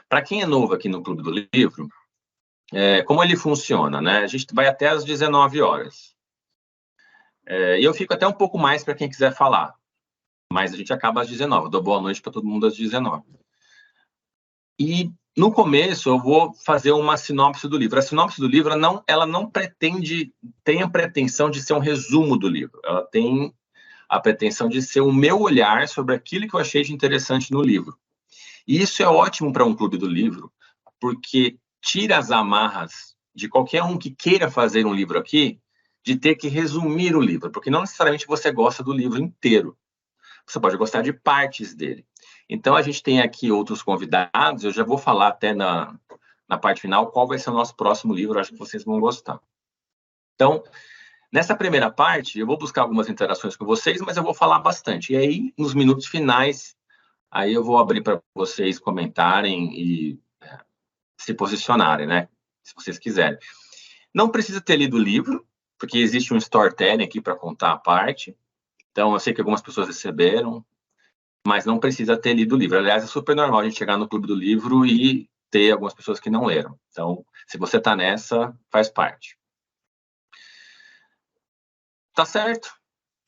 Para quem é novo aqui no Clube do Livro, como ele funciona, né? A gente vai até às 19 horas. E eu fico até um pouco mais para quem quiser falar, mas a gente acaba às 19. Eu dou boa noite para todo mundo às 19. E no começo eu vou fazer uma sinopse do livro. A sinopse do livro, ela não tem a pretensão de ser um resumo do livro. Ela tem a pretensão de ser o meu olhar sobre aquilo que eu achei de interessante no livro. E isso é ótimo para um clube do livro, porque tira as amarras de qualquer um que queira fazer um livro aqui, de ter que resumir o livro, porque não necessariamente você gosta do livro inteiro. Você pode gostar de partes dele. Então, a gente tem aqui outros convidados, eu já vou falar até na parte final qual vai ser o nosso próximo livro, acho que vocês vão gostar. Então, nessa primeira parte, eu vou buscar algumas interações com vocês, mas eu vou falar bastante. E aí, nos minutos finais, aí eu vou abrir para vocês comentarem e se posicionarem, né? Se vocês quiserem. Não precisa ter lido o livro, porque existe um storytelling aqui para contar a parte. Então, eu sei que algumas pessoas receberam, mas não precisa ter lido o livro. Aliás, é super normal a gente chegar no Clube do Livro e ter algumas pessoas que não leram. Então, se você está nessa, faz parte. Tá certo?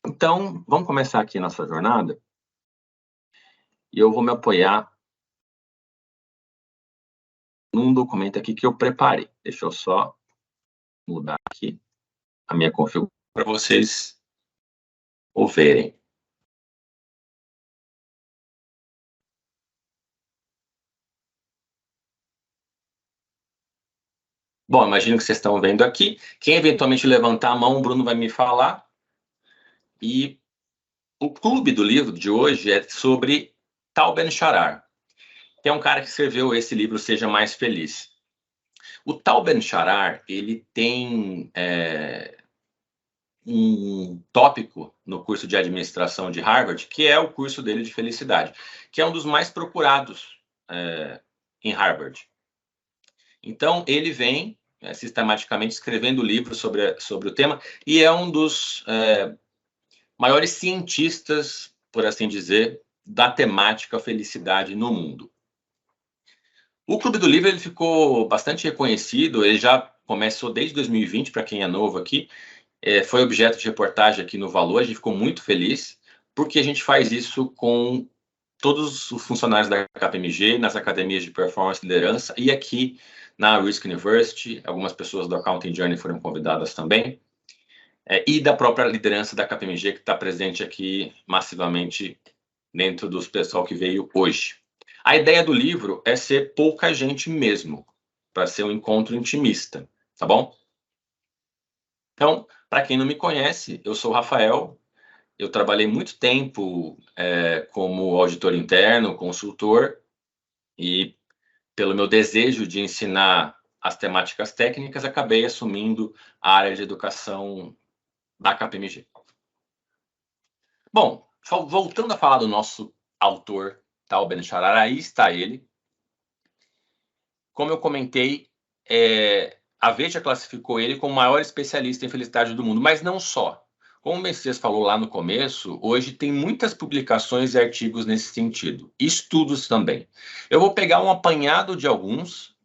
Então, vamos começar aqui a nossa jornada. E eu vou me apoiar num documento aqui que eu preparei. Deixa eu só mudar aqui a minha configuração para vocês ouvirem. Bom, imagino que vocês estão vendo aqui. Quem eventualmente levantar a mão, o Bruno vai me falar. E o clube do livro de hoje é sobre Tal Ben-Shahar, que é um cara que escreveu esse livro Seja Mais Feliz. O Tal Ben-Shahar, ele tem um tópico no curso de administração de Harvard, que é o curso dele de felicidade, que é um dos mais procurados em Harvard. Então, ele vem sistematicamente escrevendo livros sobre o tema e é um dos maiores cientistas, por assim dizer, da temática felicidade no mundo. O Clube do Livro ele ficou bastante reconhecido, ele já começou desde 2020, para quem é novo aqui, foi objeto de reportagem aqui no Valor, a gente ficou muito feliz, porque a gente faz isso com todos os funcionários da KPMG, nas academias de performance e liderança, e aqui na Risk University, algumas pessoas do Accounting Journey foram convidadas também, e da própria liderança da KPMG, que está presente aqui massivamente dentro dos pessoal que veio hoje. A ideia do livro é ser pouca gente mesmo, para ser um encontro intimista, tá bom? Então, para quem não me conhece, eu sou o Rafael, eu trabalhei muito tempo como auditor interno, consultor, e pelo meu desejo de ensinar as temáticas técnicas, acabei assumindo a área de educação da KPMG. Bom, voltando a falar do nosso autor, Tal Ben-Shahar, aí está ele. Como eu comentei, a Veja classificou ele como o maior especialista em felicidade do mundo, mas não só. Como o Messias falou lá no começo, hoje tem muitas publicações e artigos nesse sentido, estudos também. Eu vou pegar um apanhado de alguns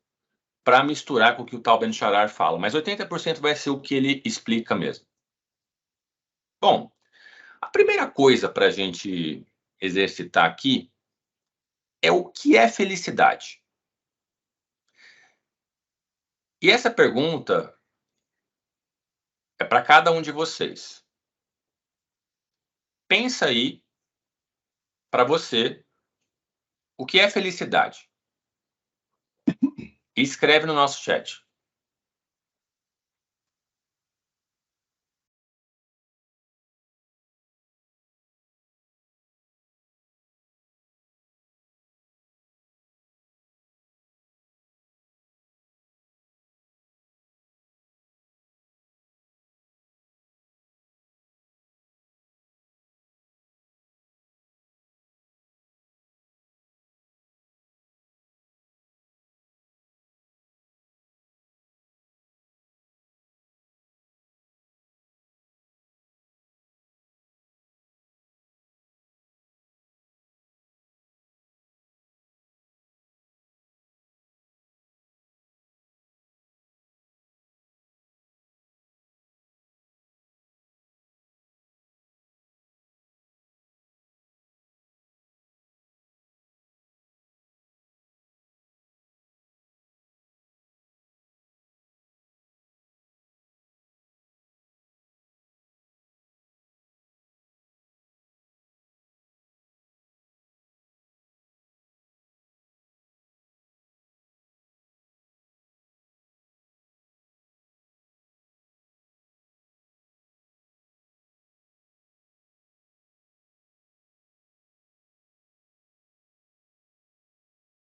para misturar com o que o Tal Ben-Shahar fala, mas 80% vai ser o que ele explica mesmo. Bom, a primeira coisa para a gente exercitar aqui é o que é felicidade. E essa pergunta é para cada um de vocês. Pensa aí, para você, o que é felicidade? E escreve no nosso chat.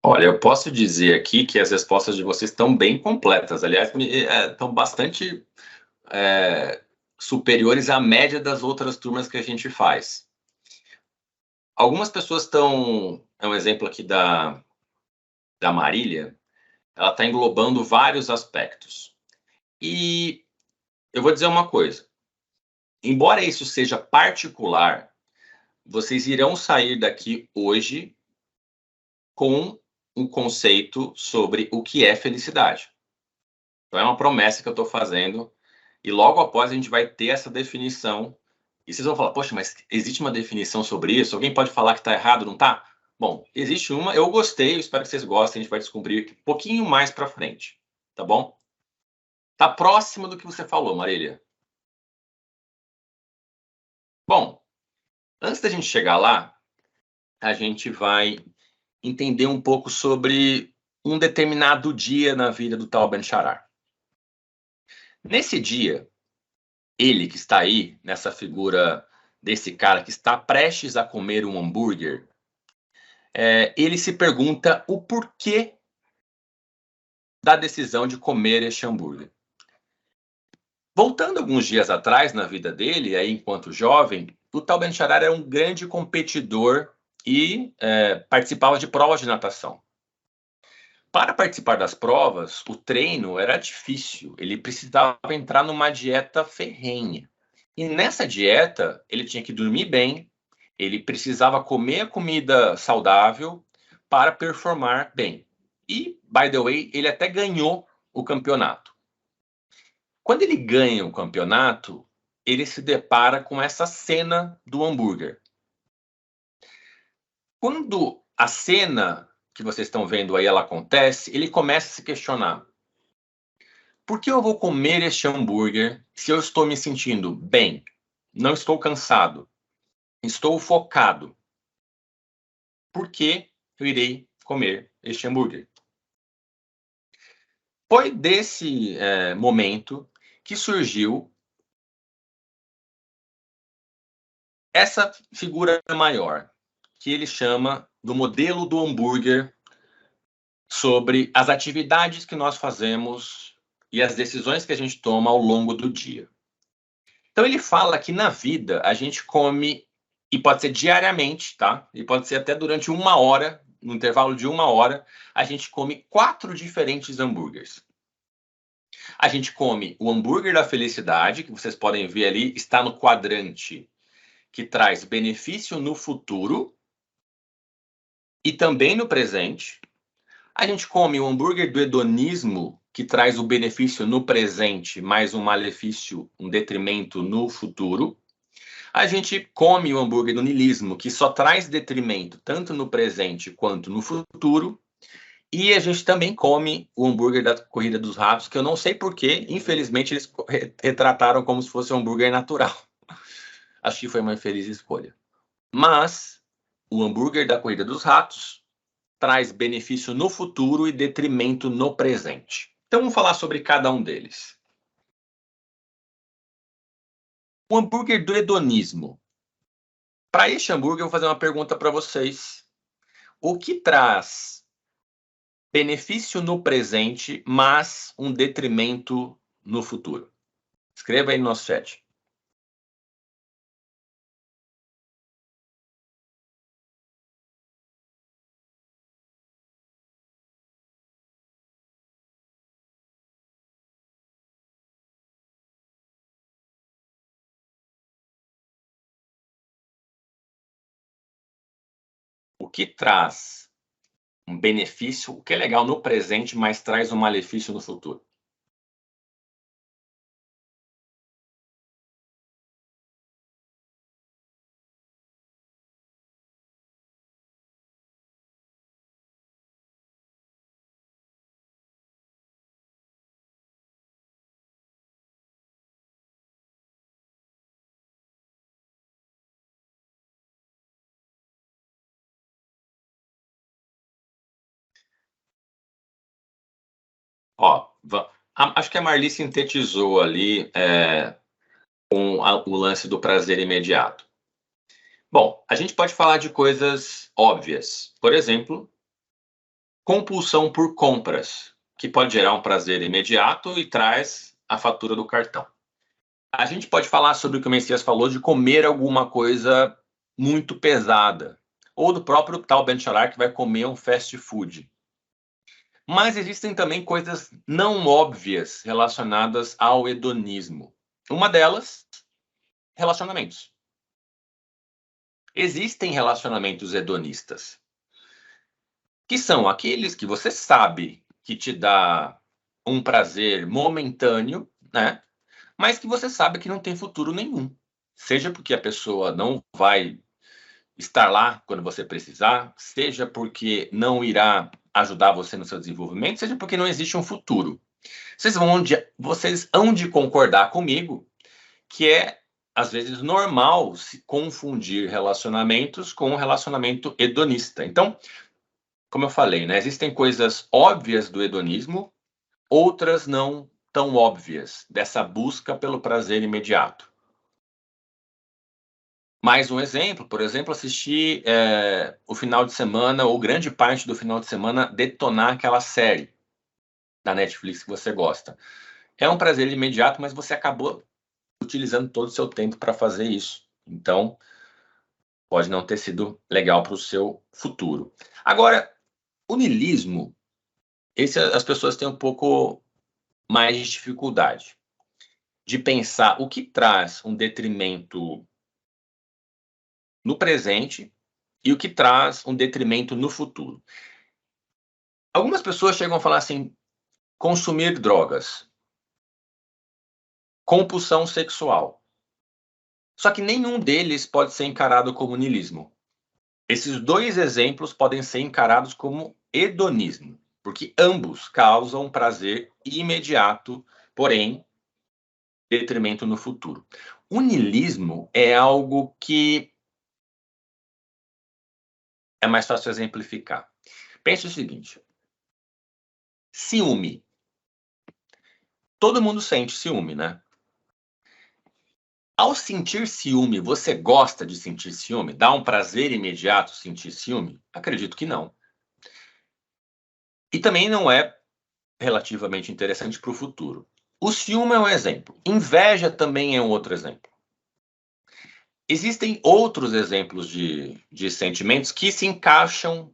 Olha, eu posso dizer aqui que as respostas de vocês estão bem completas. Aliás, estão bastante superiores à média das outras turmas que a gente faz. Algumas pessoas estão... É um exemplo aqui da Marília. Ela está englobando vários aspectos. E eu vou dizer uma coisa. Embora isso seja particular, vocês irão sair daqui hoje com um conceito sobre o que é felicidade. Então, é uma promessa que eu estou fazendo, e logo após a gente vai ter essa definição. E vocês vão falar, poxa, mas existe uma definição sobre isso? Alguém pode falar que está errado, não está? Bom, existe uma, eu gostei, eu espero que vocês gostem, a gente vai descobrir um pouquinho mais para frente, tá bom? Está próximo do que você falou, Marília. Bom, antes da gente chegar lá, a gente vai entender um pouco sobre um determinado dia na vida do Tal Ben-Shahar. Nesse dia, ele que está aí, nessa figura desse cara que está prestes a comer um hambúrguer, ele se pergunta o porquê da decisão de comer este hambúrguer. Voltando alguns dias atrás na vida dele, aí enquanto jovem, o Tal Ben-Shahar era um grande competidor e participava de provas de natação. Para participar das provas, o treino era difícil, ele precisava entrar numa dieta ferrenha. E nessa dieta, ele tinha que dormir bem, ele precisava comer comida saudável para performar bem. E, by the way, ele até ganhou o campeonato. Quando ele ganha o campeonato, ele se depara com essa cena do hambúrguer. Quando a cena que vocês estão vendo aí, ela acontece, ele começa a se questionar. Por que eu vou comer este hambúrguer se eu estou me sentindo bem? Não estou cansado. Estou focado. Por que eu irei comer este hambúrguer? Foi desse momento que surgiu essa figura maior, que ele chama do modelo do hambúrguer, sobre as atividades que nós fazemos e as decisões que a gente toma ao longo do dia. Então ele fala que na vida a gente come, e pode ser diariamente, tá? E pode ser até durante 1 hora, no intervalo de 1 hora, a gente come 4 diferentes hambúrgueres. A gente come o hambúrguer da felicidade, que vocês podem ver ali, está no quadrante que traz benefício no futuro e também no presente. A gente come o hambúrguer do hedonismo, que traz o benefício no presente, mais um malefício, um detrimento no futuro. A gente come o hambúrguer do niilismo, que só traz detrimento tanto no presente quanto no futuro. E a gente também come o hambúrguer da corrida dos ratos, que eu não sei porquê, infelizmente eles retrataram como se fosse um hambúrguer natural. Acho que foi uma infeliz escolha. Mas o hambúrguer da corrida dos ratos traz benefício no futuro e detrimento no presente. Então vamos falar sobre cada um deles. O hambúrguer do hedonismo. Para este hambúrguer, eu vou fazer uma pergunta para vocês. O que traz benefício no presente, mas um detrimento no futuro? Escreva aí no nosso chat. O que traz um benefício, o que é legal no presente, mas traz um malefício no futuro? Ó, acho que a Marli sintetizou ali com o lance do prazer imediato. Bom, a gente pode falar de coisas óbvias. Por exemplo, compulsão por compras, que pode gerar um prazer imediato e traz a fatura do cartão. A gente pode falar sobre o que o Messias falou de comer alguma coisa muito pesada, ou do próprio tal Ben Shahar que vai comer um fast food. Mas existem também coisas não óbvias relacionadas ao hedonismo. Uma delas, relacionamentos. Existem relacionamentos hedonistas, que são aqueles que você sabe que te dá um prazer momentâneo, né? Mas que você sabe que não tem futuro nenhum. Seja porque a pessoa não vai estar lá quando você precisar, seja porque não irá ajudar você no seu desenvolvimento, seja porque não existe um futuro. Vocês hão de concordar comigo que é, às vezes, normal se confundir relacionamentos com um relacionamento hedonista. Então, como eu falei, né, existem coisas óbvias do hedonismo, outras não tão óbvias, dessa busca pelo prazer imediato. Mais um exemplo, por exemplo, assistir o final de semana, ou grande parte do final de semana, detonar aquela série da Netflix que você gosta. É um prazer imediato, mas você acabou utilizando todo o seu tempo para fazer isso. Então, pode não ter sido legal para o seu futuro. Agora, o niilismo, as pessoas têm um pouco mais de dificuldade de pensar o que traz um detrimento no presente e o que traz um detrimento no futuro. Algumas pessoas chegam a falar assim, consumir drogas, compulsão sexual. Só que nenhum deles pode ser encarado como niilismo. Esses dois exemplos podem ser encarados como hedonismo, porque ambos causam prazer imediato, porém, detrimento no futuro. O niilismo é algo que é mais fácil exemplificar. Pense o seguinte: ciúme. Todo mundo sente ciúme, né? Ao sentir ciúme, você gosta de sentir ciúme? Dá um prazer imediato sentir ciúme? Acredito que não. E também não é relativamente interessante para o futuro. O ciúme é um exemplo. Inveja também é um outro exemplo. Existem outros exemplos de sentimentos que se encaixam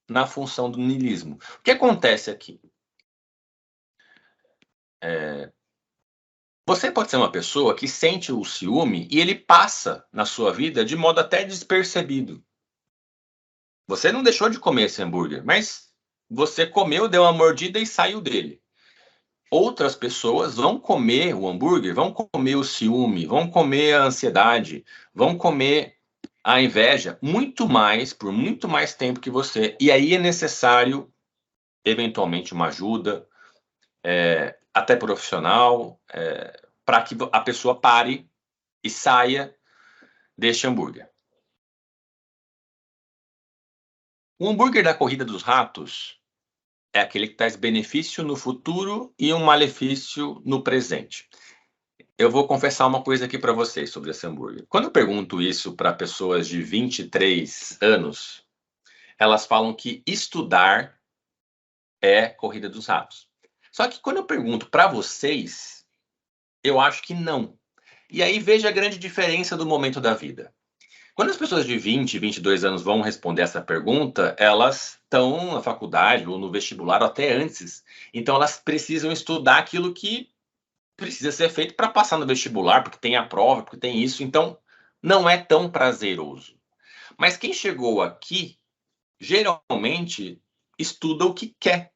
na função do niilismo. O que acontece aqui? Você pode ser uma pessoa que sente o ciúme e ele passa na sua vida de modo até despercebido. Você não deixou de comer esse hambúrguer, mas você comeu, deu uma mordida e saiu dele. Outras pessoas vão comer o hambúrguer, vão comer o ciúme, vão comer a ansiedade, vão comer a inveja por muito mais tempo que você. E aí é necessário, eventualmente, uma ajuda, até profissional, para que a pessoa pare e saia deste hambúrguer. O hambúrguer da corrida dos ratos é aquele que traz benefício no futuro e um malefício no presente. Eu vou confessar uma coisa aqui para vocês sobre esse hambúrguer. Quando eu pergunto isso para pessoas de 23 anos, elas falam que estudar é corrida dos ratos. Só que quando eu pergunto para vocês, eu acho que não. E aí veja a grande diferença do momento da vida. Quando as pessoas de 20, 22 anos vão responder essa pergunta, elas estão na faculdade ou no vestibular ou até antes. Então elas precisam estudar aquilo que precisa ser feito para passar no vestibular, porque tem a prova, porque tem isso. Então não é tão prazeroso. Mas quem chegou aqui, geralmente estuda o que quer.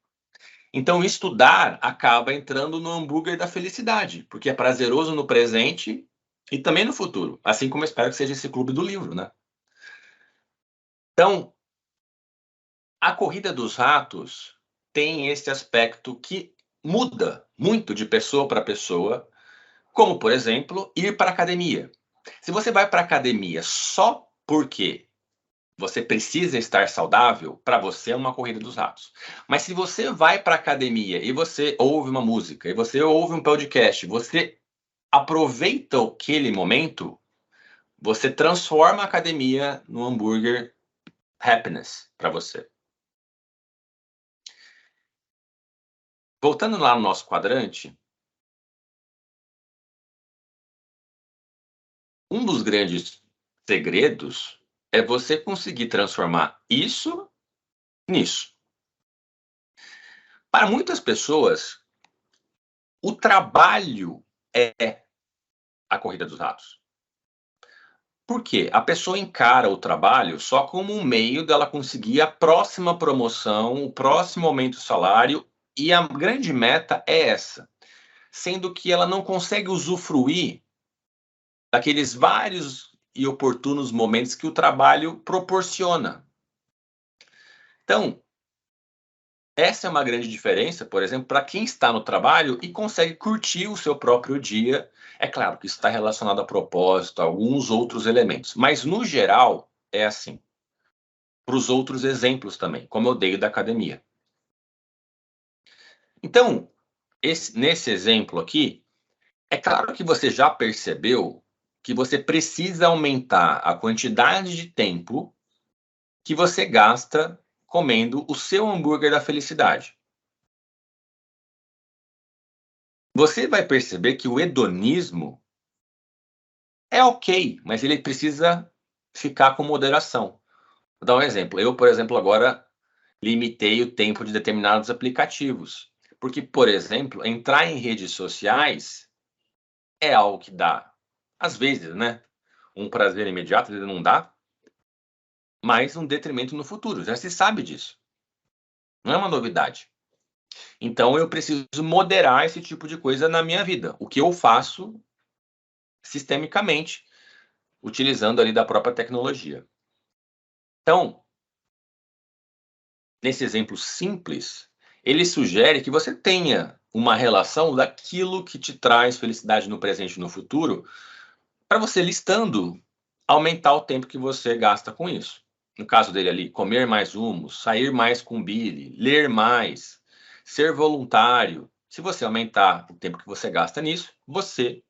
Então estudar acaba entrando no hambúrguer da felicidade, porque é prazeroso no presente e também no futuro, assim como eu espero que seja esse clube do livro, né? Então, a corrida dos ratos tem esse aspecto que muda muito de pessoa para pessoa, como, por exemplo, ir para a academia. Se você vai para a academia só porque você precisa estar saudável, para você é uma corrida dos ratos. Mas se você vai para a academia e você ouve uma música, e você ouve um podcast, você aproveita aquele momento, você transforma a academia no hambúrguer happiness para você. voltando lá no nosso quadrante, um dos grandes segredos é você conseguir transformar isso nisso. Para muitas pessoas, o trabalho é a corrida dos ratos. Por quê? A pessoa encara o trabalho só como um meio dela conseguir a próxima promoção, o próximo aumento do salário, e a grande meta é essa, sendo que ela não consegue usufruir daqueles vários e oportunos momentos que o trabalho proporciona. Então, essa é uma grande diferença, por exemplo, para quem está no trabalho e consegue curtir o seu próprio dia. É claro que isso está relacionado a propósito, a alguns outros elementos, mas no geral é assim. Para os outros exemplos também, como eu dei da academia. Então, nesse exemplo aqui, é claro que você já percebeu que você precisa aumentar a quantidade de tempo que você gasta comendo o seu hambúrguer da felicidade. Você vai perceber que o hedonismo é ok, mas ele precisa ficar com moderação. Vou dar um exemplo. Eu, por exemplo, agora limitei o tempo de determinados aplicativos. Porque, por exemplo, entrar em redes sociais é algo que dá, às vezes, né, um prazer imediato, às vezes não dá, mas um detrimento no futuro. Já se sabe disso. Não é uma novidade. Então eu preciso moderar esse tipo de coisa na minha vida. O que eu faço sistemicamente, utilizando ali da própria tecnologia. Então, nesse exemplo simples, ele sugere que você tenha uma relação daquilo que te traz felicidade no presente e no futuro, para você listando, aumentar o tempo que você gasta com isso. No caso dele ali, comer mais humos, sair mais com Billy, ler mais, ser voluntário. Se você aumentar o tempo que você gasta nisso, você,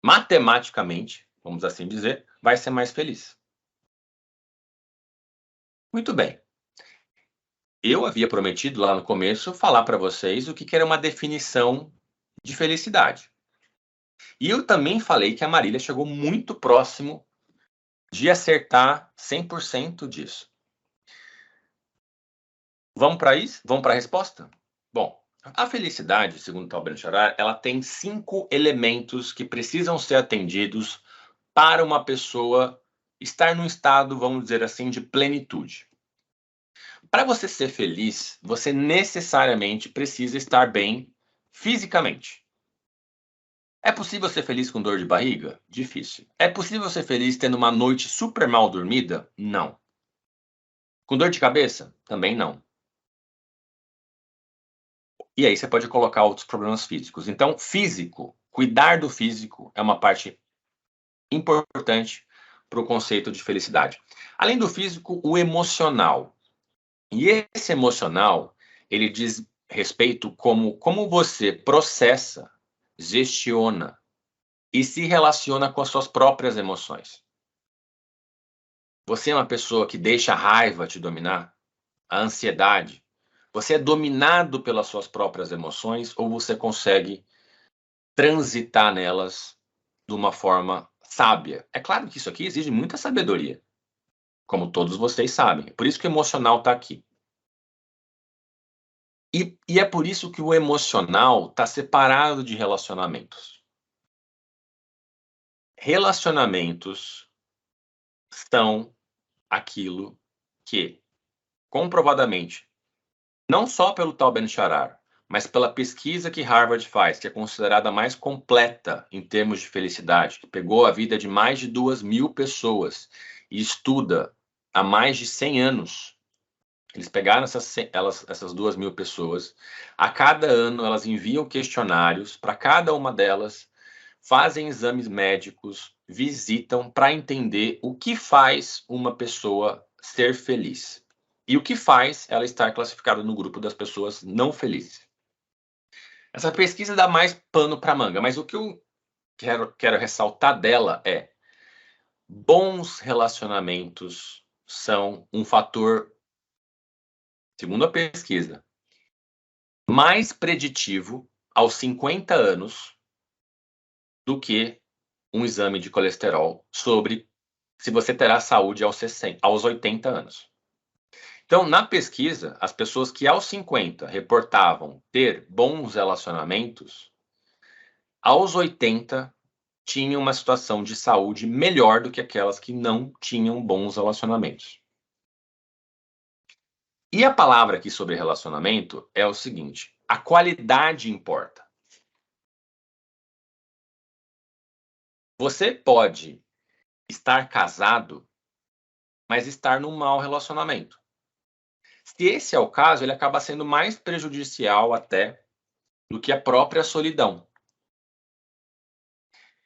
matematicamente, vamos assim dizer, vai ser mais feliz. Muito bem. Eu havia prometido lá no começo falar para vocês o que era uma definição de felicidade. E eu também falei que a Marília chegou muito próximo de acertar 100% disso. Vamos para isso? Vamos para a resposta? Bom, a felicidade, segundo Tal Ben-Shahar, ela tem 5 elementos que precisam ser atendidos para uma pessoa estar num estado, vamos dizer assim, de plenitude. Para você ser feliz, você necessariamente precisa estar bem fisicamente. É possível ser feliz com dor de barriga? Difícil. É possível ser feliz tendo uma noite super mal dormida? Não. Com dor de cabeça? Também não. E aí você pode colocar outros problemas físicos. Então, físico, cuidar do físico é uma parte importante para o conceito de felicidade. Além do físico, o emocional. E esse emocional, ele diz respeito como você processa, gestiona e se relaciona com as suas próprias emoções. Você é uma pessoa que deixa a raiva te dominar? A ansiedade? Você é dominado pelas suas próprias emoções ou você consegue transitar nelas de uma forma sábia? É claro que isso aqui exige muita sabedoria, como todos vocês sabem. Por isso que o emocional está aqui. E é por isso que o emocional está separado de relacionamentos. Relacionamentos são aquilo que, comprovadamente, não só pelo tal Ben-Shahar, mas pela pesquisa que Harvard faz, que é considerada a mais completa em termos de felicidade, que pegou a vida de mais de 2.000 pessoas e estuda há mais de 100 anos. Eles pegaram essas 2.000 pessoas, a cada ano elas enviam questionários para cada uma delas, fazem exames médicos, visitam para entender o que faz uma pessoa ser feliz. E o que faz ela estar classificada no grupo das pessoas não felizes. Essa pesquisa dá mais pano para manga, mas o que eu quero ressaltar dela é: bons relacionamentos são um fator, segundo a pesquisa, mais preditivo aos 50 anos do que um exame de colesterol sobre se você terá saúde aos 80 anos. Então, na pesquisa, as pessoas que aos 50 reportavam ter bons relacionamentos, aos 80 tinham uma situação de saúde melhor do que aquelas que não tinham bons relacionamentos. E a palavra aqui sobre relacionamento é o seguinte: a qualidade importa. Você pode estar casado, mas estar num mau relacionamento. Se esse é o caso, ele acaba sendo mais prejudicial até do que a própria solidão.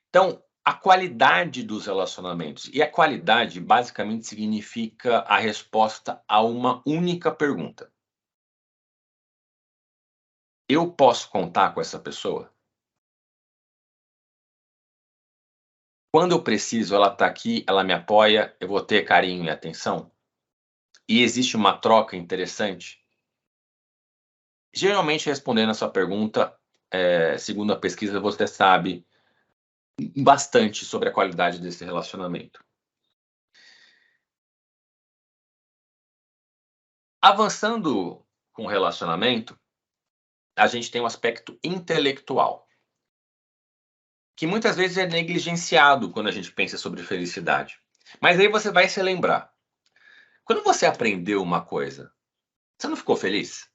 Então, a qualidade dos relacionamentos. E a qualidade basicamente significa a resposta a uma única pergunta: eu posso contar com essa pessoa? Quando eu preciso, ela está aqui, ela me apoia, eu vou ter carinho e atenção? E existe uma troca interessante? Geralmente, respondendo a sua pergunta, segundo a pesquisa, você sabe bastante sobre a qualidade desse relacionamento. Avançando com o relacionamento, a gente tem um aspecto intelectual, que muitas vezes é negligenciado quando a gente pensa sobre felicidade. Mas aí você vai se lembrar. Quando você aprendeu uma coisa, você não ficou feliz?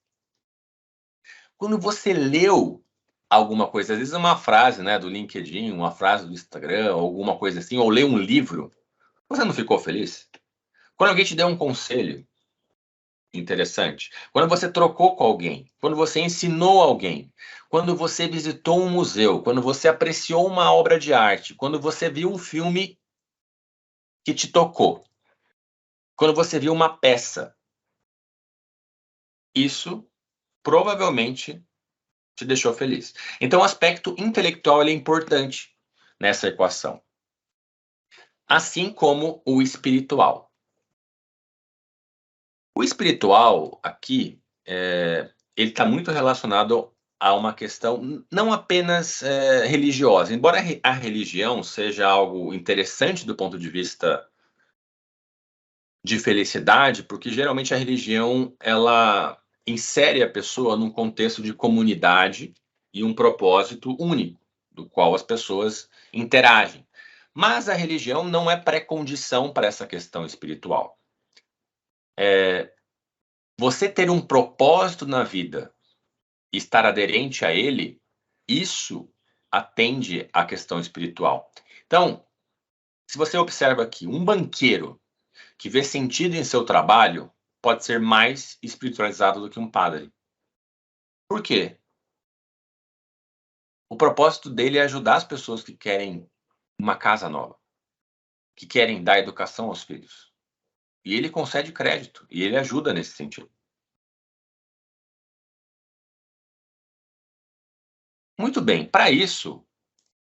Quando você leu alguma coisa, às vezes uma frase, né, do LinkedIn, uma frase do Instagram, alguma coisa assim, ou leu um livro, você não ficou feliz? Quando alguém te deu um conselho interessante, quando você trocou com alguém, quando você ensinou alguém, quando você visitou um museu, quando você apreciou uma obra de arte, quando você viu um filme que te tocou, quando você viu uma peça, isso provavelmente te deixou feliz. Então, o aspecto intelectual ele é importante nessa equação, assim como o espiritual. O espiritual aqui, ele está muito relacionado a uma questão não apenas religiosa, embora a religião seja algo interessante do ponto de vista de felicidade, porque geralmente a religião ela insere a pessoa num contexto de comunidade e um propósito único, do qual as pessoas interagem. Mas a religião não é pré-condição para essa questão espiritual. Você ter um propósito na vida e estar aderente a ele, isso atende à questão espiritual. Então, se você observa aqui, um banqueiro que vê sentido em seu trabalho pode ser mais espiritualizado do que um padre. Por quê? O propósito dele é ajudar as pessoas que querem uma casa nova, que querem dar educação aos filhos. E ele concede crédito, e ele ajuda nesse sentido. Muito bem, para isso,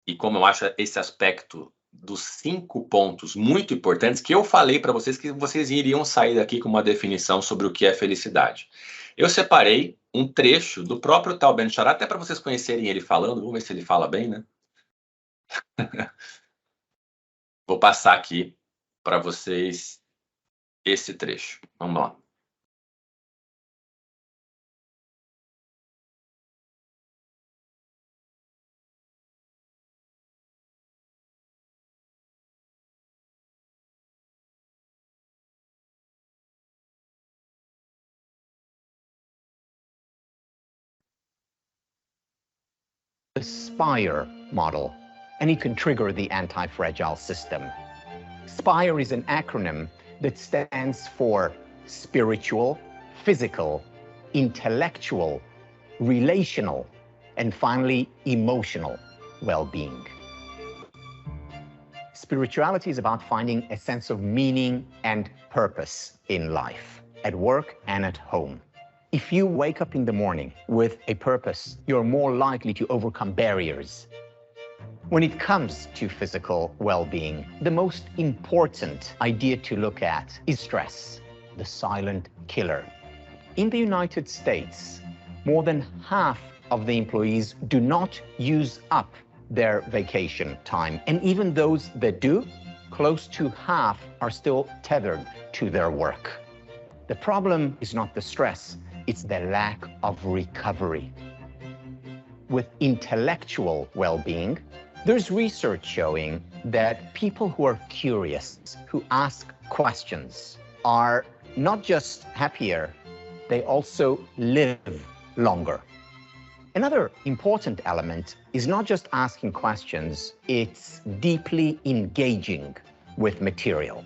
e como eu acho esse aspecto dos 5 pontos muito importantes que eu falei para vocês que vocês iriam sair daqui com uma definição sobre o que é felicidade. Eu separei um trecho do próprio Tal Ben-Shahar, até para vocês conhecerem ele falando, vamos ver se ele fala bem, né? Vou passar aqui para vocês esse trecho. Vamos lá. The SPIRE model, and it can trigger the anti-fragile system. SPIRE is an acronym that stands for spiritual, physical, intellectual, relational, and finally, emotional well-being. Spirituality is about finding a sense of meaning and purpose in life, at work and at home. If you wake up in the morning with a purpose, you're more likely to overcome barriers. When it comes to physical well-being, the most important idea to look at is stress, the silent killer. In the United States, more than half of the employees do not use up their vacation time. And even those that do, close to half are still tethered to their work. The problem is not the stress, it's the lack of recovery. With intellectual well-being, there's research showing that people who are curious, who ask questions, are not just happier, they also live longer. Another important element is not just asking questions, it's deeply engaging with material.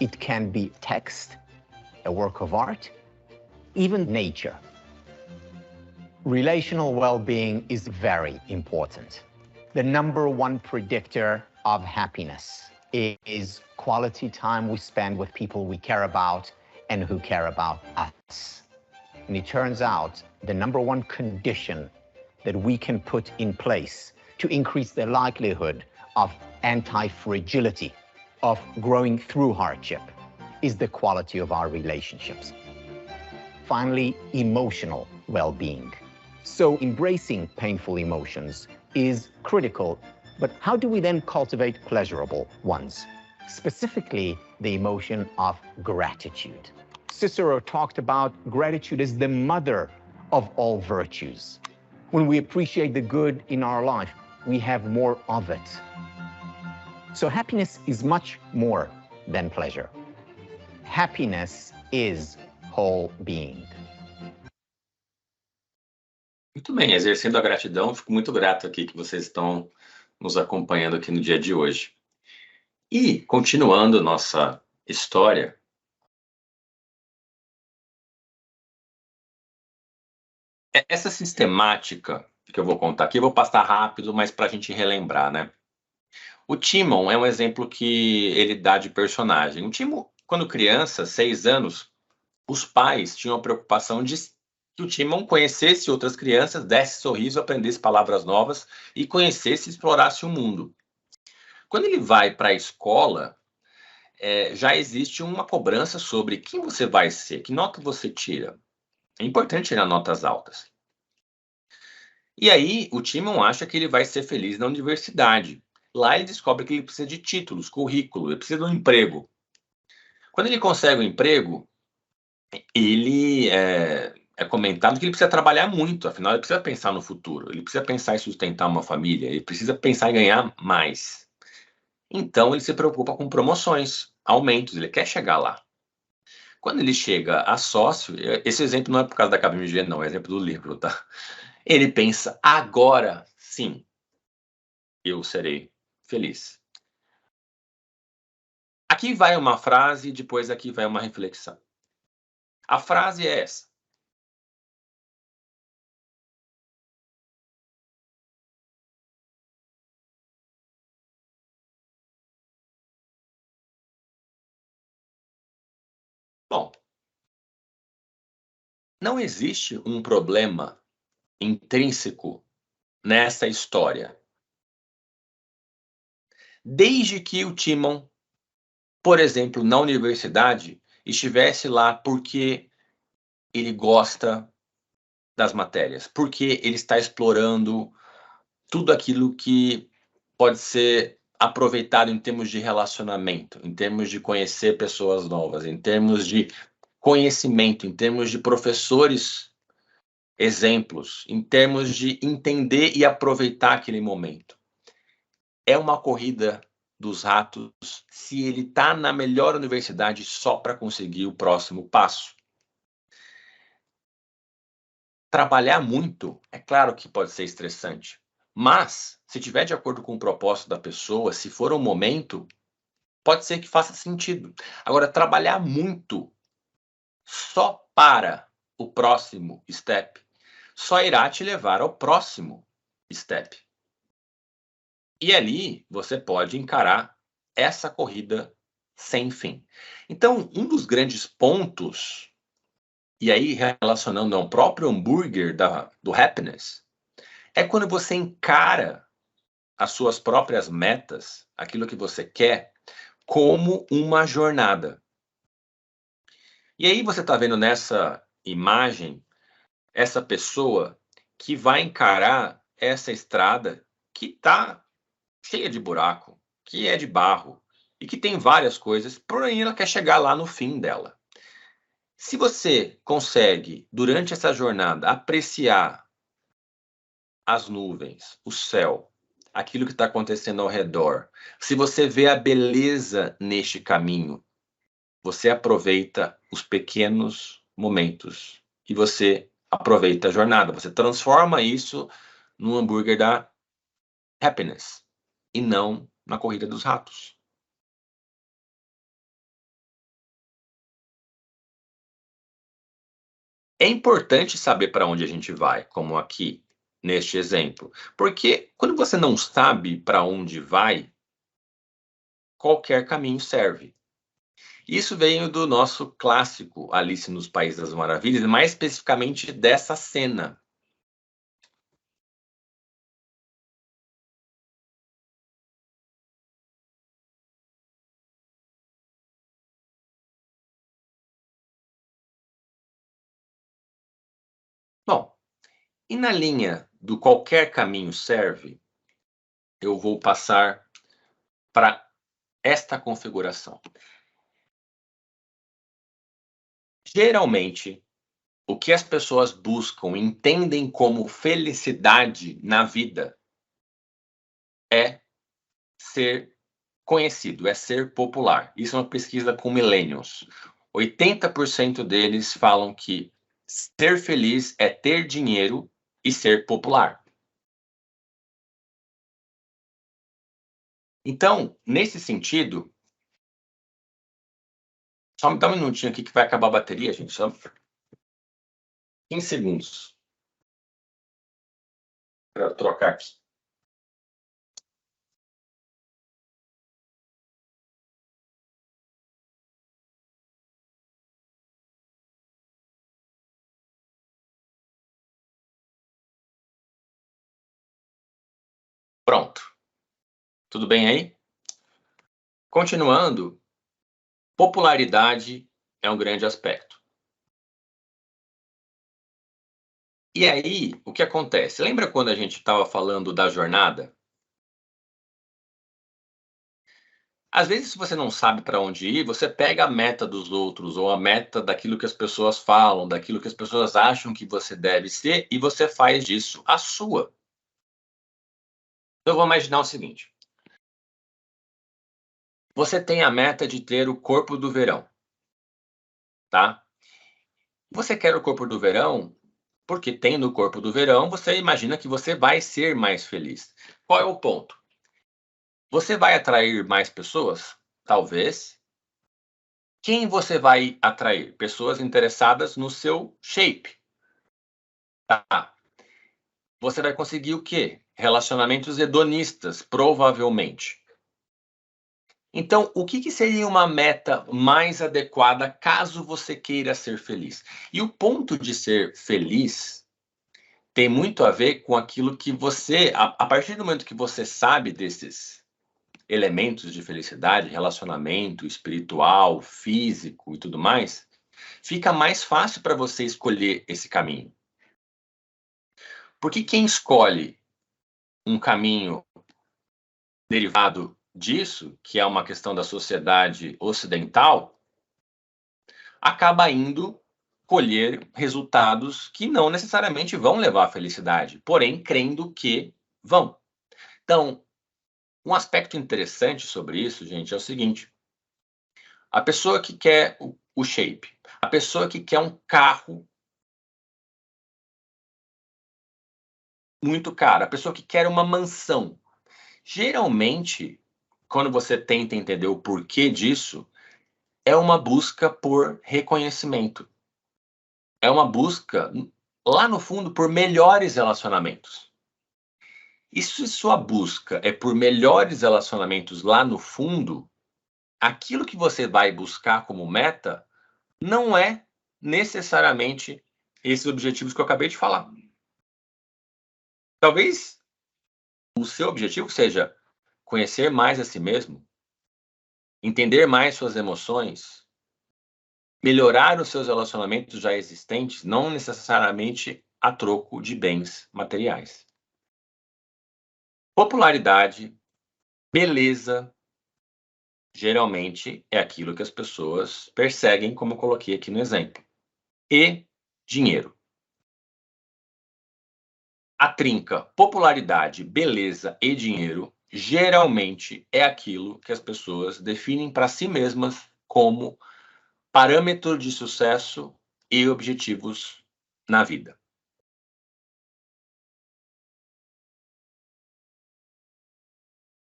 It can be text, a work of art, even nature. Relational well-being is very important. The number one predictor of happiness is quality time we spend with people we care about and who care about us. And it turns out the number one condition that we can put in place to increase the likelihood of anti-fragility, of growing through hardship, is the quality of our relationships. Finally, emotional well-being. So embracing painful emotions is critical, but how do we then cultivate pleasurable ones? Specifically, the emotion of gratitude. Cicero talked about gratitude as the mother of all virtues. When we appreciate the good in our life, we have more of it. So happiness is much more than pleasure. Happiness is whole being. Muito bem, exercendo a gratidão, fico muito grato aqui que vocês estão nos acompanhando aqui no dia de hoje. E, continuando nossa história, essa sistemática que eu vou contar aqui, eu vou passar rápido, mas para a gente relembrar, né? O Timon é um exemplo que ele dá de personagem. O Timon, quando criança, 6 anos, os pais tinham a preocupação de que o Timon conhecesse outras crianças, desse sorriso, aprendesse palavras novas e conhecesse e explorasse o mundo. Quando ele vai para a escola, já existe uma cobrança sobre quem você vai ser, que nota você tira. É importante tirar notas altas. E aí, o Timon acha que ele vai ser feliz na universidade. Lá ele descobre que ele precisa de títulos, currículo, ele precisa de um emprego. Quando ele consegue um emprego, ele é comentado que ele precisa trabalhar muito, afinal ele precisa pensar no futuro, ele precisa pensar em sustentar uma família, ele precisa pensar em ganhar mais. Então ele se preocupa com promoções, aumentos, ele quer chegar lá. Quando ele chega a sócio, esse exemplo não é por causa da KPMG, não, é exemplo do livro, tá? Ele pensa, agora sim, eu serei feliz. Aqui vai uma frase, depois aqui vai uma reflexão. A frase é essa. Bom, não existe um problema intrínseco nessa história. Desde que o Timon, por exemplo, na universidade, estivesse lá porque ele gosta das matérias, porque ele está explorando tudo aquilo que pode ser aproveitado em termos de relacionamento, em termos de conhecer pessoas novas, em termos de conhecimento, em termos de professores exemplos, em termos de entender e aproveitar aquele momento. É uma corrida dos ratos se ele está na melhor universidade só para conseguir o próximo passo. Trabalhar muito, é claro que pode ser estressante, mas se tiver de acordo com o propósito da pessoa, se for um momento, pode ser que faça sentido. Agora, trabalhar muito só para o próximo step só irá te levar ao próximo step. E ali você pode encarar essa corrida sem fim. Então, um dos grandes pontos, e aí relacionando ao próprio hambúrguer do happiness, é quando você encara as suas próprias metas, aquilo que você quer, como uma jornada. E aí você está vendo nessa imagem essa pessoa que vai encarar essa estrada que está cheia de buraco, que é de barro e que tem várias coisas, porém ela quer chegar lá no fim dela. Se você consegue, durante essa jornada, apreciar as nuvens, o céu, aquilo que está acontecendo ao redor, se você vê a beleza neste caminho, você aproveita os pequenos momentos e você aproveita a jornada. Você transforma isso no hambúrguer da happiness e não na corrida dos ratos. É importante saber para onde a gente vai, como aqui neste exemplo, porque quando você não sabe para onde vai, qualquer caminho serve. Isso veio do nosso clássico Alice nos Países das Maravilhas, mais especificamente dessa cena. Bom, e na linha do qualquer caminho serve, eu vou passar para esta configuração. Geralmente, o que as pessoas buscam, entendem como felicidade na vida é ser conhecido, é ser popular. Isso é uma pesquisa com millennials. 80% deles falam que ser feliz é ter dinheiro e ser popular. Então, nesse sentido, só me dá um minutinho aqui que vai acabar a bateria, gente. Só 15 segundos para trocar aqui. Pronto. Tudo bem aí? Continuando, popularidade é um grande aspecto. E aí, o que acontece? Lembra quando a gente estava falando da jornada? Às vezes, se você não sabe para onde ir, você pega a meta dos outros ou a meta daquilo que as pessoas falam, daquilo que as pessoas acham que você deve ser e você faz disso a sua. Eu vou imaginar o seguinte: você tem a meta de ter o corpo do verão, tá? Você quer o corpo do verão porque tendo o corpo do verão, você imagina que você vai ser mais feliz. Qual é o ponto? Você vai atrair mais pessoas? Talvez. Quem você vai atrair? Pessoas interessadas no seu shape. Tá. Você vai conseguir o quê? Relacionamentos hedonistas, provavelmente. Então, o que seria uma meta mais adequada caso você queira ser feliz? E o ponto de ser feliz tem muito a ver com aquilo que você, a partir do momento que você sabe desses elementos de felicidade, relacionamento espiritual, físico e tudo mais, fica mais fácil para você escolher esse caminho. Porque quem escolhe um caminho derivado disso, que é uma questão da sociedade ocidental, acaba indo colher resultados que não necessariamente vão levar à felicidade, porém crendo que vão. Então, um aspecto interessante sobre isso, gente, é o seguinte: a pessoa que quer o shape, a pessoa que quer um carro muito caro, a pessoa que quer uma mansão, geralmente, quando você tenta entender o porquê disso, é uma busca por reconhecimento. É uma busca, lá no fundo, por melhores relacionamentos. E se sua busca é por melhores relacionamentos lá no fundo, aquilo que você vai buscar como meta não é necessariamente esses objetivos que eu acabei de falar. Talvez o seu objetivo seja conhecer mais a si mesmo, entender mais suas emoções, melhorar os seus relacionamentos já existentes, não necessariamente a troco de bens materiais. Popularidade, beleza, geralmente é aquilo que as pessoas perseguem, como eu coloquei aqui no exemplo. E dinheiro. A trinca popularidade, beleza e dinheiro geralmente é aquilo que as pessoas definem para si mesmas como parâmetro de sucesso e objetivos na vida.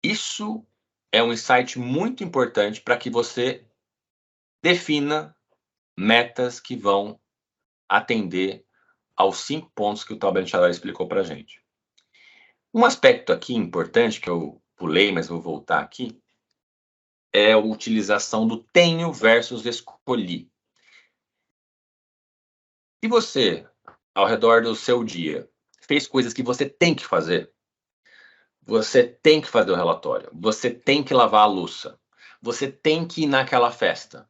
Isso é um insight muito importante para que você defina metas que vão atender aos 5 pontos que o Tal Ben-Shahar explicou para a gente. Um aspecto aqui importante que eu pulei, mas vou voltar aqui, é a utilização do tenho versus escolhi. Se você, ao redor do seu dia, fez coisas que você tem que fazer, você tem que fazer o relatório, você tem que lavar a louça, você tem que ir naquela festa.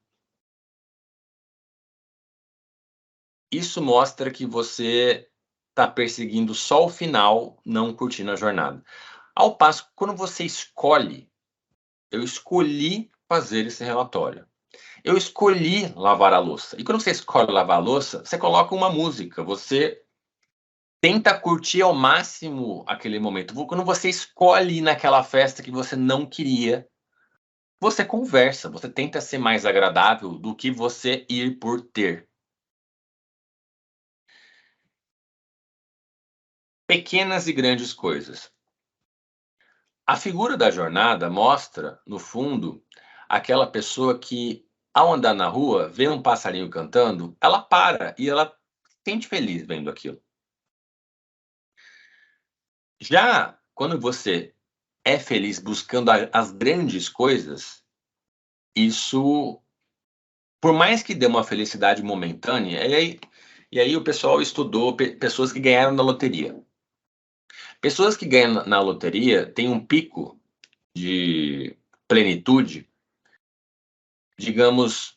Isso mostra que você está perseguindo só o final, não curtindo a jornada. Ao passo que quando você escolhe, eu escolhi fazer esse relatório. Eu escolhi lavar a louça. E quando você escolhe lavar a louça, você coloca uma música, você tenta curtir ao máximo aquele momento. Quando você escolhe ir naquela festa que você não queria, você conversa, você tenta ser mais agradável do que você ir por ter. Pequenas e grandes coisas. A figura da jornada mostra, no fundo, aquela pessoa que, ao andar na rua, vê um passarinho cantando, ela para e ela se sente feliz vendo aquilo. Já quando você é feliz buscando as grandes coisas, isso, por mais que dê uma felicidade momentânea, e aí o pessoal estudou pessoas que ganharam na loteria. Pessoas que ganham na loteria têm um pico de plenitude, digamos,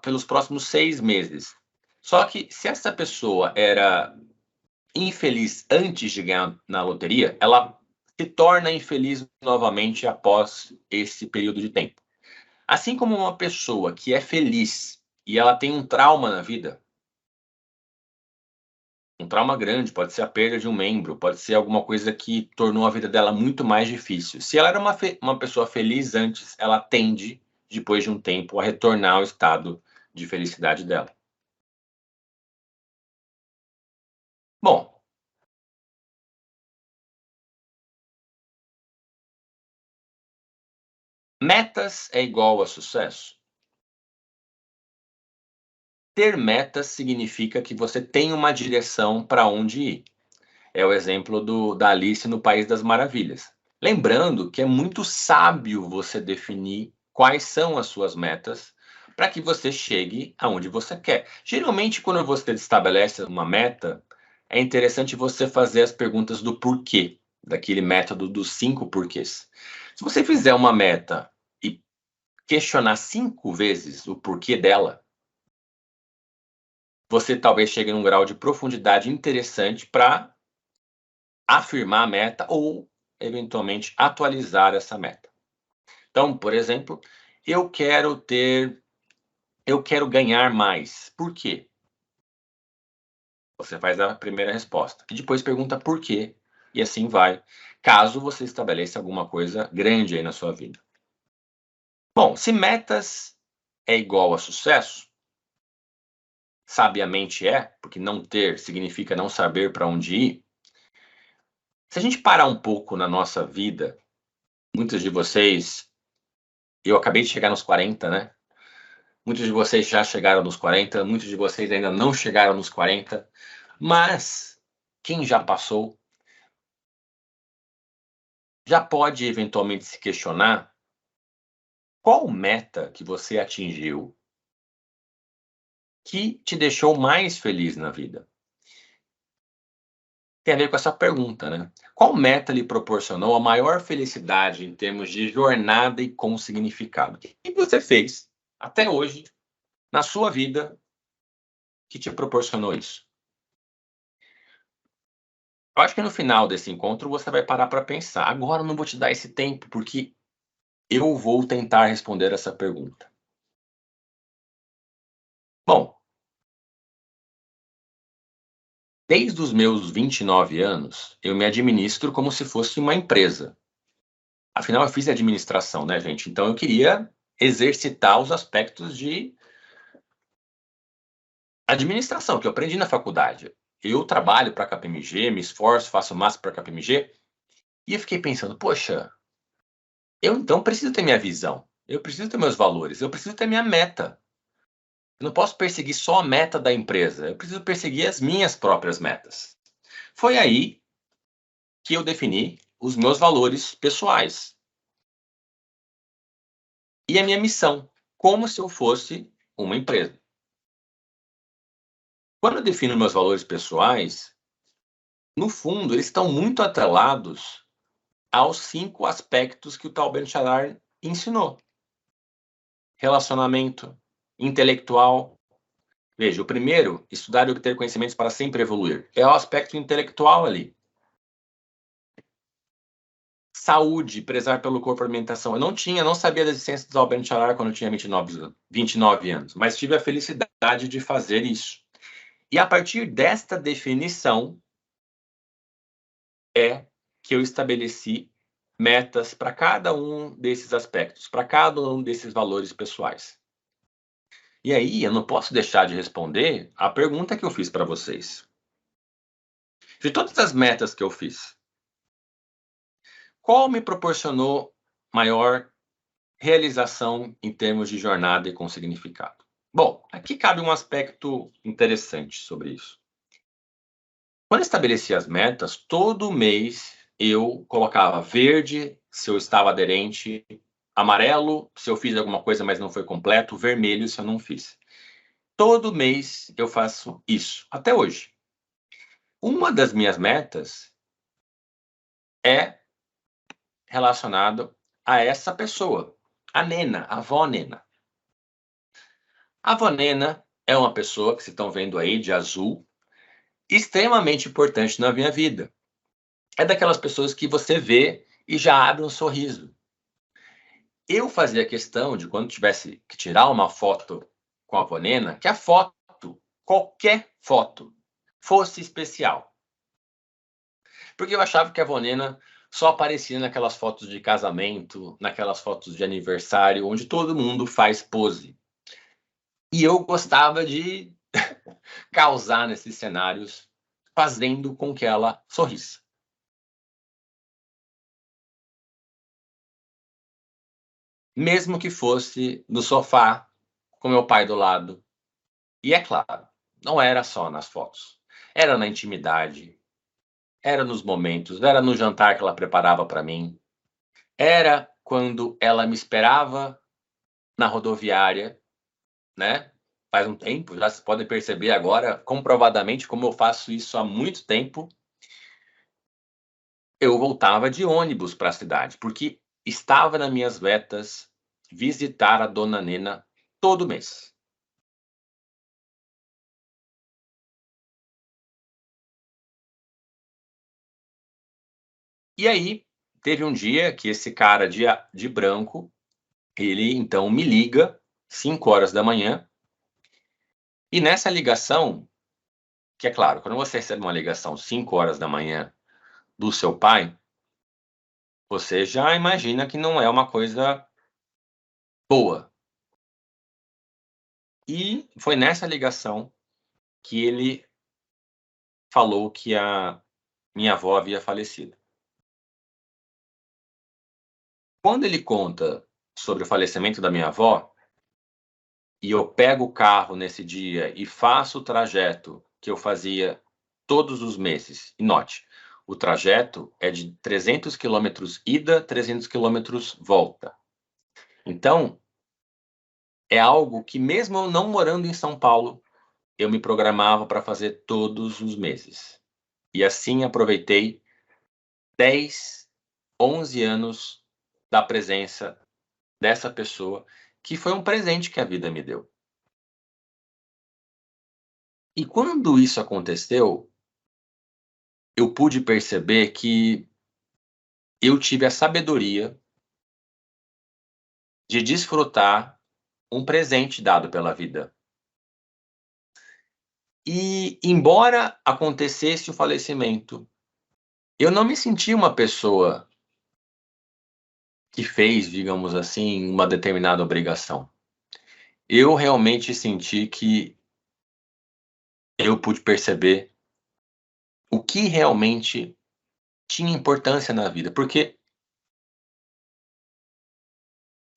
pelos próximos 6 meses. Só que se essa pessoa era infeliz antes de ganhar na loteria, ela se torna infeliz novamente após esse período de tempo. Assim como uma pessoa que é feliz e ela tem um trauma na vida, um trauma grande, pode ser a perda de um membro, pode ser alguma coisa que tornou a vida dela muito mais difícil. Se ela era uma pessoa feliz antes, ela tende, depois de um tempo, a retornar ao estado de felicidade dela. Bom, metas é igual a sucesso? Ter metas significa que você tem uma direção para onde ir. É o exemplo da Alice no País das Maravilhas. Lembrando que é muito sábio você definir quais são as suas metas para que você chegue aonde você quer. Geralmente, quando você estabelece uma meta, é interessante você fazer as perguntas do porquê, daquele método dos 5 porquês. Se você fizer uma meta e questionar 5 vezes o porquê dela, você talvez chegue num grau de profundidade interessante para afirmar a meta ou, eventualmente, atualizar essa meta. Então, por exemplo, eu quero ganhar mais. Por quê? Você faz a primeira resposta e depois pergunta por quê, e assim vai, caso você estabeleça alguma coisa grande aí na sua vida. Bom, se metas é igual a sucesso, sabiamente é, porque não ter significa não saber para onde ir. Se a gente parar um pouco na nossa vida, muitos de vocês, eu acabei de chegar nos 40, né? Muitos de vocês já chegaram nos 40, muitos de vocês ainda não chegaram nos 40, mas quem já passou já pode eventualmente se questionar qual meta que você atingiu que te deixou mais feliz na vida. Tem a ver com essa pergunta, né? Qual meta lhe proporcionou a maior felicidade em termos de jornada e com significado? O que você fez até hoje na sua vida que te proporcionou isso? Eu acho que no final desse encontro você vai parar para pensar. Agora eu não vou te dar esse tempo, porque eu vou tentar responder essa pergunta. Bom, desde os meus 29 anos, eu me administro como se fosse uma empresa. Afinal, eu fiz administração, né, gente? Então eu queria exercitar os aspectos de administração que eu aprendi na faculdade. Eu trabalho para a KPMG, me esforço, faço o máximo para a KPMG, e eu fiquei pensando, poxa, eu então preciso ter minha visão, eu preciso ter meus valores, eu preciso ter minha meta. Eu não posso perseguir só a meta da empresa, eu preciso perseguir as minhas próprias metas. Foi aí que eu defini os meus valores pessoais e a minha missão, como se eu fosse uma empresa. Quando eu defino meus valores pessoais, no fundo, eles estão muito atrelados aos 5 aspectos que o Tal Ben-Shahar ensinou: relacionamento, intelectual. Veja, o primeiro, estudar e obter conhecimentos para sempre evoluir, é o aspecto intelectual ali. Saúde, prezar pelo corpo e alimentação. Eu não sabia da existência do Tal Ben-Shahar quando eu tinha 29 anos, mas tive a felicidade de fazer isso. E a partir desta definição é que eu estabeleci metas para cada um desses aspectos, para cada um desses valores pessoais. E aí, eu não posso deixar de responder a pergunta que eu fiz para vocês. De todas as metas que eu fiz, qual me proporcionou maior realização em termos de jornada e com significado? Bom, aqui cabe um aspecto interessante sobre isso. Quando eu estabeleci as metas, todo mês eu colocava verde se eu estava aderente, amarelo se eu fiz alguma coisa, mas não foi completo, vermelho se eu não fiz. Todo mês eu faço isso, até hoje. Uma das minhas metas é relacionado a essa pessoa, a Nena, a avó Nena. A avó Nena é uma pessoa que vocês estão vendo aí de azul, extremamente importante na minha vida. É daquelas pessoas que você vê e já abre um sorriso. Eu fazia questão de, quando tivesse que tirar uma foto com a avó Nena, que a foto, qualquer foto, fosse especial. Porque eu achava que a avó Nena só aparecia naquelas fotos de casamento, naquelas fotos de aniversário, onde todo mundo faz pose. E eu gostava de causar nesses cenários, fazendo com que ela sorrisse. Mesmo que fosse no sofá, com meu pai do lado. E é claro, não era só nas fotos. Era na intimidade, era nos momentos, era no jantar que ela preparava para mim, era quando ela me esperava na rodoviária, né? Faz um tempo, já se pode perceber agora, comprovadamente, como eu faço isso há muito tempo. Eu voltava de ônibus para a cidade, porque estava nas minhas metas visitar a dona Nena todo mês. E aí, teve um dia que esse cara de branco, ele então me liga, 5 horas da manhã, e nessa ligação, que é claro, quando você recebe uma ligação 5 horas da manhã do seu pai, você já imagina que não é uma coisa boa. E foi nessa ligação que ele falou que a minha avó havia falecido. Quando ele conta sobre o falecimento da minha avó, e eu pego o carro nesse dia e faço o trajeto que eu fazia todos os meses, e note, o trajeto é de 300 quilômetros ida, 300 quilômetros volta. Então, é algo que, mesmo eu não morando em São Paulo, eu me programava para fazer todos os meses. E assim aproveitei 10, 11 anos da presença dessa pessoa, que foi um presente que a vida me deu. E quando isso aconteceu, eu pude perceber que eu tive a sabedoria de desfrutar um presente dado pela vida. E, embora acontecesse o falecimento, eu não me senti uma pessoa que fez, digamos assim, uma determinada obrigação. Eu realmente senti que eu pude perceber o que realmente tinha importância na vida, porque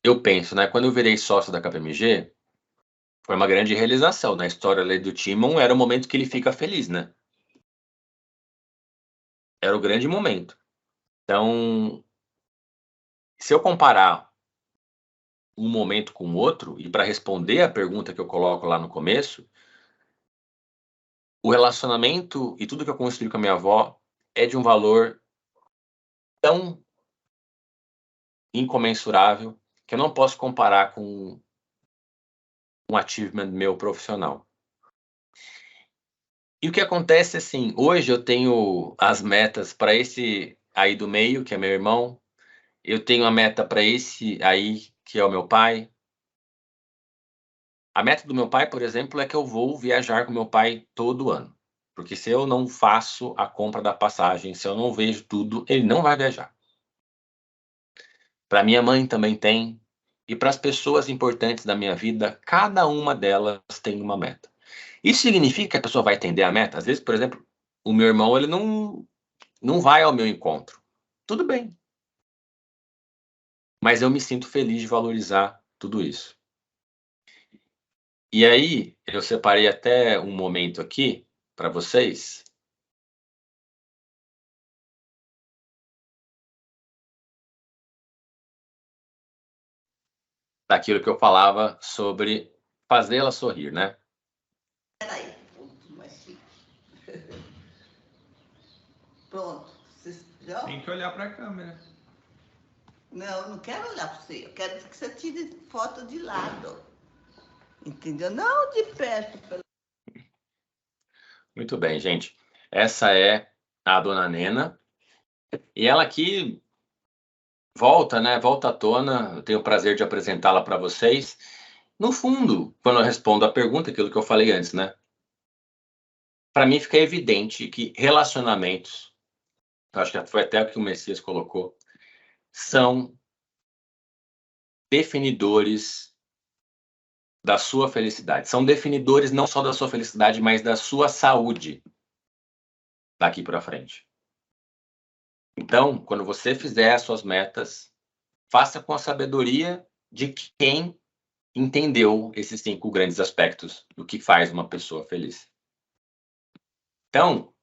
eu penso, né, quando eu virei sócio da KPMG, foi uma grande realização. Na história ali do Timon, era o momento que ele fica feliz, né? Era o grande momento. Então, se eu comparar um momento com o outro, e para responder a pergunta que eu coloco lá no começo, o relacionamento e tudo que eu construí com a minha avó é de um valor tão incomensurável que eu não posso comparar com um achievement meu profissional. E o que acontece assim, hoje eu tenho as metas para esse aí do meio, que é meu irmão, eu tenho a meta para esse aí, que é o meu pai. A meta do meu pai, por exemplo, é que eu vou viajar com meu pai todo ano. Porque se eu não faço a compra da passagem, se eu não vejo tudo, ele não vai viajar. Para minha mãe também tem. E para as pessoas importantes da minha vida, cada uma delas tem uma meta. Isso significa que a pessoa vai entender a meta? Às vezes, por exemplo, o meu irmão ele não vai ao meu encontro. Tudo bem. Mas eu me sinto feliz de valorizar tudo isso. E aí, eu separei até um momento aqui para vocês. Daquilo que eu falava sobre fazê-la sorrir, né? Peraí, mais pronto. Vocês já? Tem que olhar para a câmera. Não, eu não quero olhar para você. Eu quero que você tire foto de lado. Entendeu? Não de perto. Muito bem, gente. Essa é a dona Nena. E ela aqui volta, né? Volta à tona. Eu tenho o prazer de apresentá-la para vocês. No fundo, quando eu respondo a pergunta, aquilo que eu falei antes, né? Para mim fica evidente que relacionamentos, acho que foi até o que o Messias colocou, são definidores da sua felicidade. São definidores não só da sua felicidade, mas da sua saúde daqui para frente. Então, quando você fizer as suas metas, faça com a sabedoria de quem entendeu esses 5 grandes aspectos do que faz uma pessoa feliz. Então,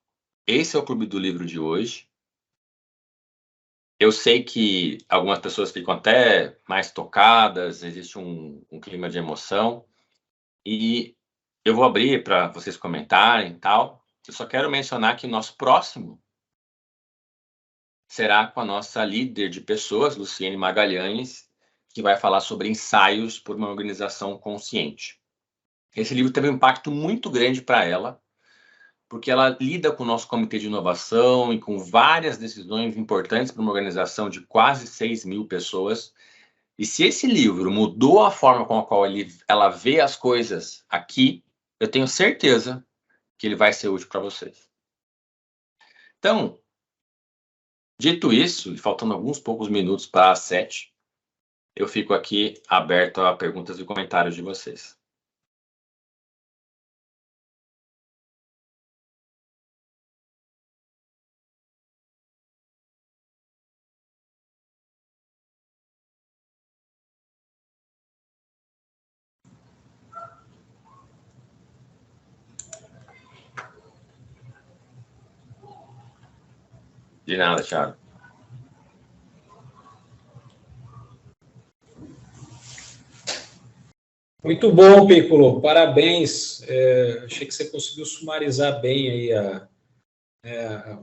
esse é o Clube do Livro de hoje. Eu sei que algumas pessoas ficam até mais tocadas, existe um clima de emoção, e eu vou abrir para vocês comentarem e tal. Eu só quero mencionar que o nosso próximo será com a nossa líder de pessoas, Luciene Magalhães, que vai falar sobre ensaios por uma organização consciente. Esse livro teve um impacto muito grande para ela, porque ela lida com o nosso comitê de inovação e com várias decisões importantes para uma organização de quase 6.000 pessoas. E se esse livro mudou a forma com a qual ela vê as coisas aqui, eu tenho certeza que ele vai ser útil para vocês. Então, dito isso, e faltando alguns poucos minutos para as 7, eu fico aqui aberto a perguntas e comentários de vocês. De nada, Thiago. Muito bom, Piccolo. Parabéns. Achei que você conseguiu sumarizar bem aí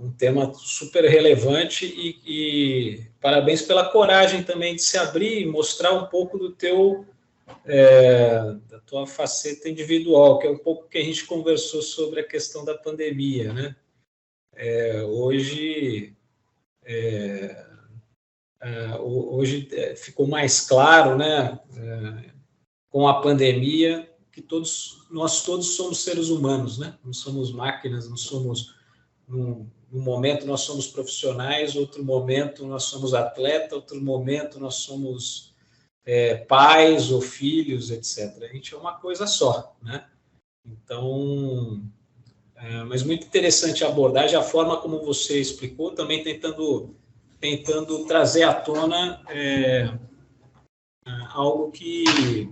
um tema super relevante e parabéns pela coragem também de se abrir e mostrar um pouco da tua faceta individual, que é um pouco que a gente conversou sobre a questão da pandemia, né? Hoje ficou mais claro, né, com a pandemia, que nós todos somos seres humanos, né? Não somos máquinas, não somos, num momento nós somos profissionais, outro momento nós somos atleta, outro momento nós somos pais ou filhos, etc. A gente é uma coisa só, né? Então, mas muito interessante a abordagem, a forma como você explicou, também tentando trazer à tona algo que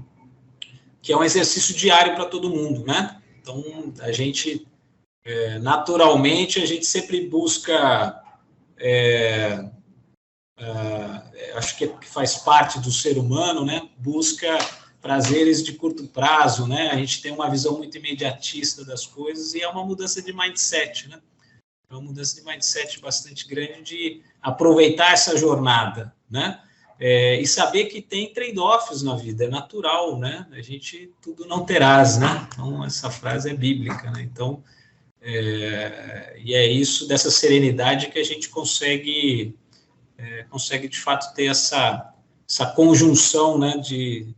é um exercício diário para todo mundo, né? Então, a gente, naturalmente, a gente sempre busca, acho que faz parte do ser humano, né? Busca prazeres de curto prazo, né? A gente tem uma visão muito imediatista das coisas e é uma mudança de mindset, né? É uma mudança de mindset bastante grande de aproveitar essa jornada, né? E saber que tem trade-offs na vida, é natural, né? A gente, tudo não terás, né? Então, essa frase é bíblica, né? Então, e é isso, dessa serenidade que a gente consegue de fato ter essa conjunção, né? De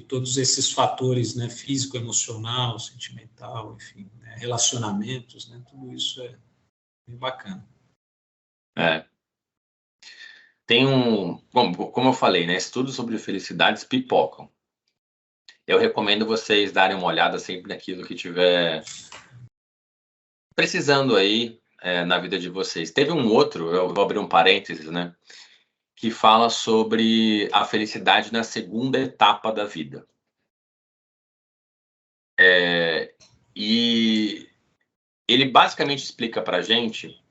todos esses fatores, né? Físico, emocional, sentimental, enfim, né? Relacionamentos, né? Tudo isso é bem bacana. Tem como eu falei, né? Estudos sobre felicidades pipocam. Eu recomendo vocês darem uma olhada sempre naquilo que tiver precisando aí na vida de vocês. Teve um outro, eu vou abrir um parênteses, né? Que fala sobre a felicidade na segunda etapa da vida. E ele basicamente explica pra gente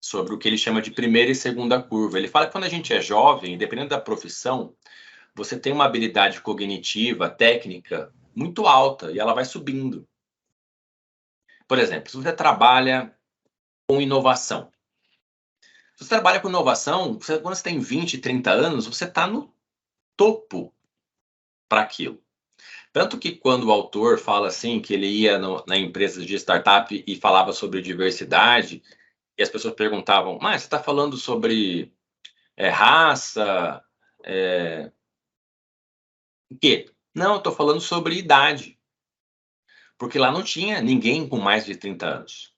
sobre o que ele chama de primeira e segunda curva. Ele fala que quando a gente é jovem, dependendo da profissão, você tem uma habilidade cognitiva, técnica, muito alta, e ela vai subindo. Por exemplo, se você trabalha com inovação. Se você trabalha com inovação, quando você tem 20, 30 anos, você está no topo para aquilo. Tanto que quando o autor fala assim, que ele ia na empresa de startup e falava sobre diversidade, e as pessoas perguntavam, mas você está falando sobre raça, o quê? Não, eu estou falando sobre idade. Porque lá não tinha ninguém com mais de 30 anos.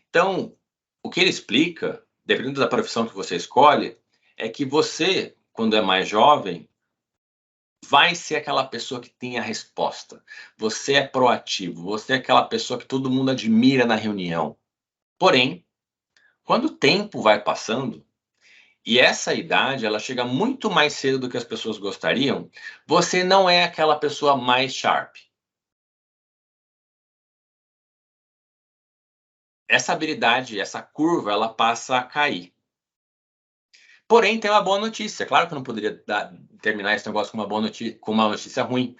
Então, o que ele explica, dependendo da profissão que você escolhe, é que você, quando é mais jovem, vai ser aquela pessoa que tem a resposta. Você é proativo, você é aquela pessoa que todo mundo admira na reunião. Porém, quando o tempo vai passando, e essa idade ela chega muito mais cedo do que as pessoas gostariam, você não é aquela pessoa mais sharp. Essa habilidade, essa curva, ela passa a cair. Porém, tem uma boa notícia. Claro que eu não poderia terminar esse negócio com uma notícia ruim.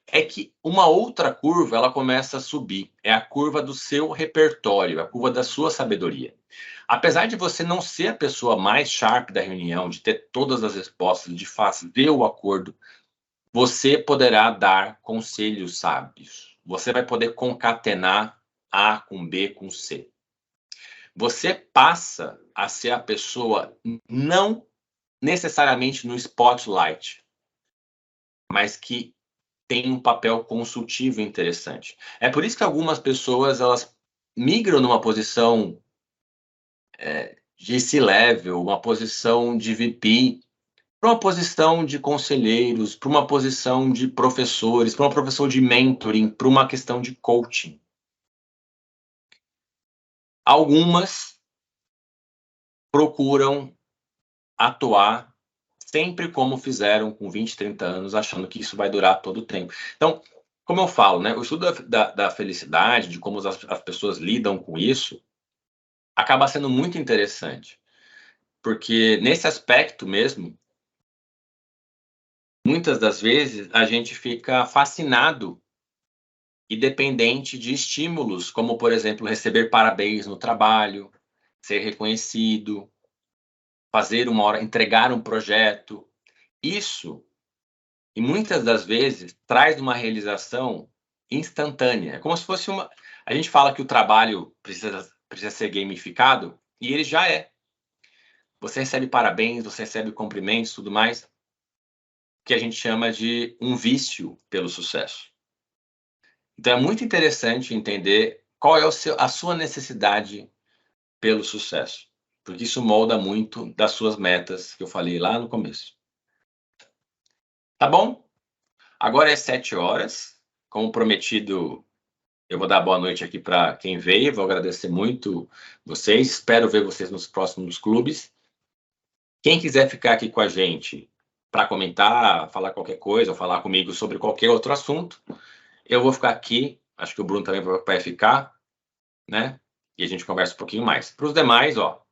É que uma outra curva, ela começa a subir. É a curva do seu repertório, a curva da sua sabedoria. Apesar de você não ser a pessoa mais sharp da reunião, de ter todas as respostas, de fazer o acordo, você poderá dar conselhos sábios. Você vai poder concatenar A com B com C. Você passa a ser a pessoa não necessariamente no spotlight, mas que tem um papel consultivo interessante. É por isso que algumas pessoas elas migram numa posição de C-level, uma posição de VP, para uma posição de conselheiros, para uma posição de professores, para uma profissão de mentoring, para uma questão de coaching. Algumas procuram atuar sempre como fizeram com 20, 30 anos, achando que isso vai durar todo o tempo. Então, como eu falo, né, o estudo da felicidade, de como as pessoas lidam com isso, acaba sendo muito interessante. Porque nesse aspecto mesmo, muitas das vezes a gente fica fascinado e dependente de estímulos, como, por exemplo, receber parabéns no trabalho, ser reconhecido, fazer entregar um projeto. Isso, e muitas das vezes, traz uma realização instantânea. É como se fosse A gente fala que o trabalho precisa ser gamificado, e ele já é. Você recebe parabéns, você recebe cumprimentos, tudo mais, que a gente chama de um vício pelo sucesso. Então é muito interessante entender qual é a sua necessidade pelo sucesso, porque isso molda muito das suas metas que eu falei lá no começo. Tá bom? Agora é 7 horas, como prometido, eu vou dar boa noite aqui para quem veio, vou agradecer muito vocês, espero ver vocês nos próximos clubes. Quem quiser ficar aqui com a gente para comentar, falar qualquer coisa, ou falar comigo sobre qualquer outro assunto, eu vou ficar aqui, acho que o Bruno também vai ficar, né? E a gente conversa um pouquinho mais. Para os demais, ó,